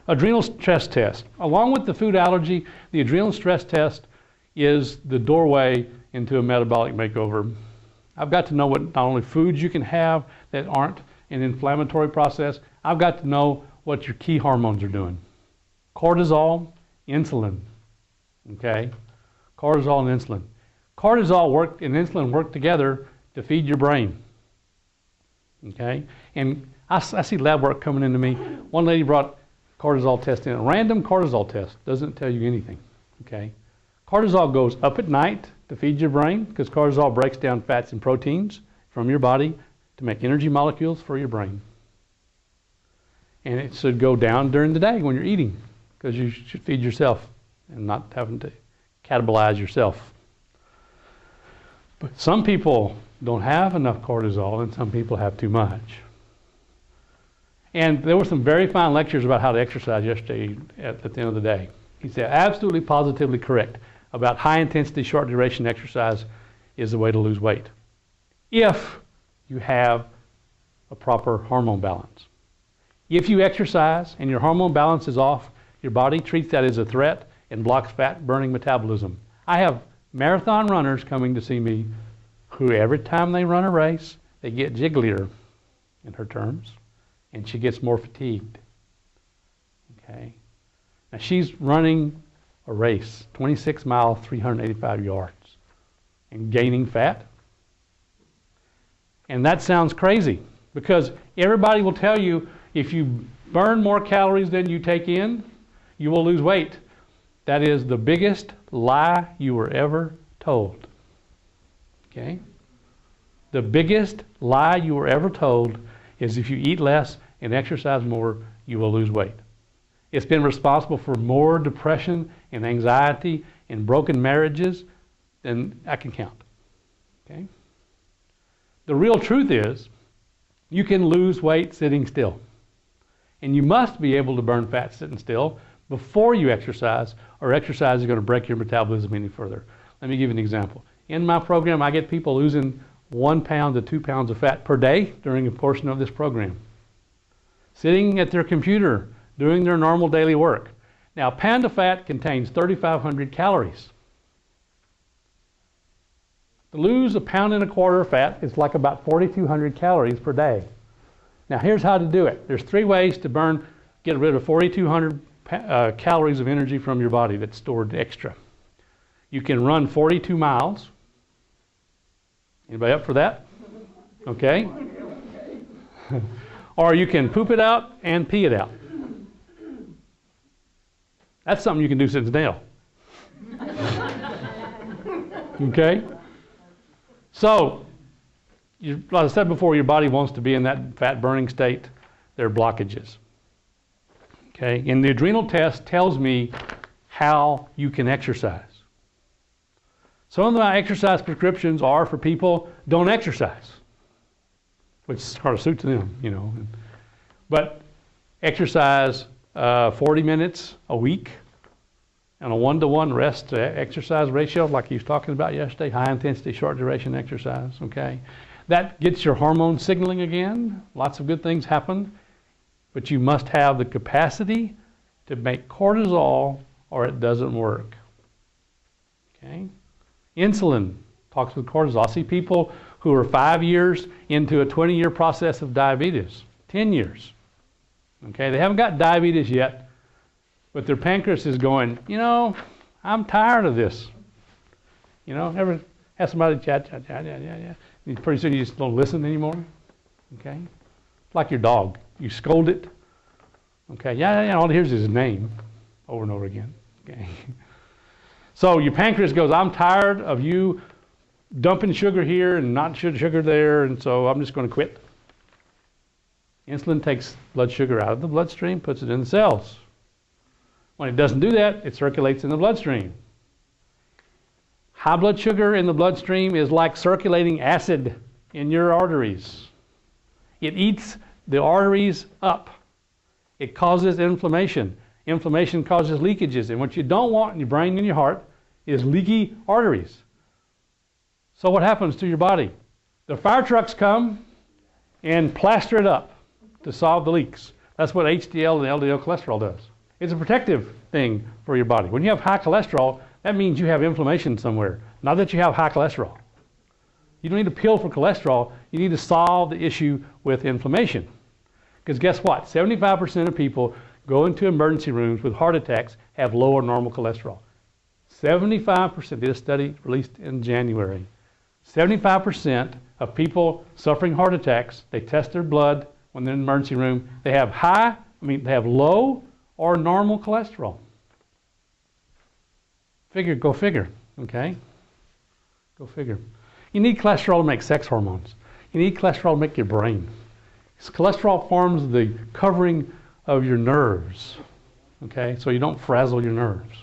Adrenal stress test. Along with the food allergy, the adrenal stress test is the doorway into a metabolic makeover. I've got to know what not only foods you can have that aren't an inflammatory process, I've got to know what your key hormones are doing. Cortisol, insulin, okay? Cortisol and insulin. Cortisol and insulin work together to feed your brain, okay? And I see lab work coming into me. One lady brought cortisol test in, a random cortisol test, doesn't tell you anything, okay? Cortisol goes up at night to feed your brain because cortisol breaks down fats and proteins from your body to make energy molecules for your brain. And it should go down during the day when you're eating because you should feed yourself and not having to catabolize yourself. But some people don't have enough cortisol and some people have too much. And there were some very fine lectures about how to exercise yesterday at the end of the day. He said absolutely positively correct about high intensity, short duration exercise is the way to lose weight if you have a proper hormone balance. If you exercise and your hormone balance is off, your body treats that as a threat and blocks fat burning metabolism. I have marathon runners coming to see me who every time they run a race, they get jigglier, in her terms, and she gets more fatigued. Okay? Now she's running a race, 26 miles, 385 yards, and gaining fat. And that sounds crazy because everybody will tell you if you burn more calories than you take in, you will lose weight. That is the biggest lie you were ever told. Okay? The biggest lie you were ever told is if you eat less and exercise more, you will lose weight. It's been responsible for more depression and anxiety and broken marriages than I can count. Okay? The real truth is you can lose weight sitting still. And you must be able to burn fat sitting still before you exercise, or exercise is going to break your metabolism any further. Let me give you an example. In my program, I get people losing 1 pound to 2 pounds of fat per day during a portion of this program. Sitting at their computer, doing their normal daily work. Now, a pound of fat contains 3,500 calories. To lose 1.25 pounds of fat is like about 4,200 calories per day. Now, here's how to do it. There's 3 ways to get rid of 4,200 calories of energy from your body that's stored extra. You can run 42 miles. Anybody up for that? Okay. Or you can poop it out and pee it out. That's something you can do sitting still. Okay? So, like I said before, your body wants to be in that fat burning state. There are blockages. Okay? And the adrenal test tells me how you can exercise. Some of my exercise prescriptions are for people don't exercise, which sort of suits them, you know. But exercise 40 minutes a week and a 1-to-1 rest to exercise ratio, like he was talking about yesterday, high intensity, short duration exercise, okay? That gets your hormone signaling again. Lots of good things happen, but you must have the capacity to make cortisol or it doesn't work, okay? Insulin talks with cortisol. I see people who are 5 years into a 20-year process of diabetes, 10 years. Okay, they haven't got diabetes yet, but their pancreas is going, you know, I'm tired of this. You know, ever have somebody chat, and pretty soon you just don't listen anymore. Okay? It's like your dog. You scold it. Okay, all it hears is his name over and over again. Okay. So your pancreas goes, I'm tired of you dumping sugar here and not sugar there, and so I'm just going to quit. Insulin takes blood sugar out of the bloodstream, puts it in the cells. When it doesn't do that, it circulates in the bloodstream. High blood sugar in the bloodstream is like circulating acid in your arteries. It eats the arteries up. It causes inflammation. Inflammation causes leakages, and what you don't want in your brain and your heart is leaky arteries. So what happens to your body? The fire trucks come and plaster it up to solve the leaks. That's what HDL and LDL cholesterol does. It's a protective thing for your body. When you have high cholesterol, that means you have inflammation somewhere, not that you have high cholesterol. You don't need a pill for cholesterol. You need to solve the issue with inflammation. Because guess what? 75% of people go into emergency rooms with heart attacks have low or normal cholesterol. 75%, did a study released in January. 75% of people suffering heart attacks, they test their blood when they're in the emergency room, they have they have low or normal cholesterol. Go figure, okay? Go figure. You need cholesterol to make sex hormones. You need cholesterol to make your brain. Cholesterol forms the covering of your nerves, okay? So you don't frazzle your nerves.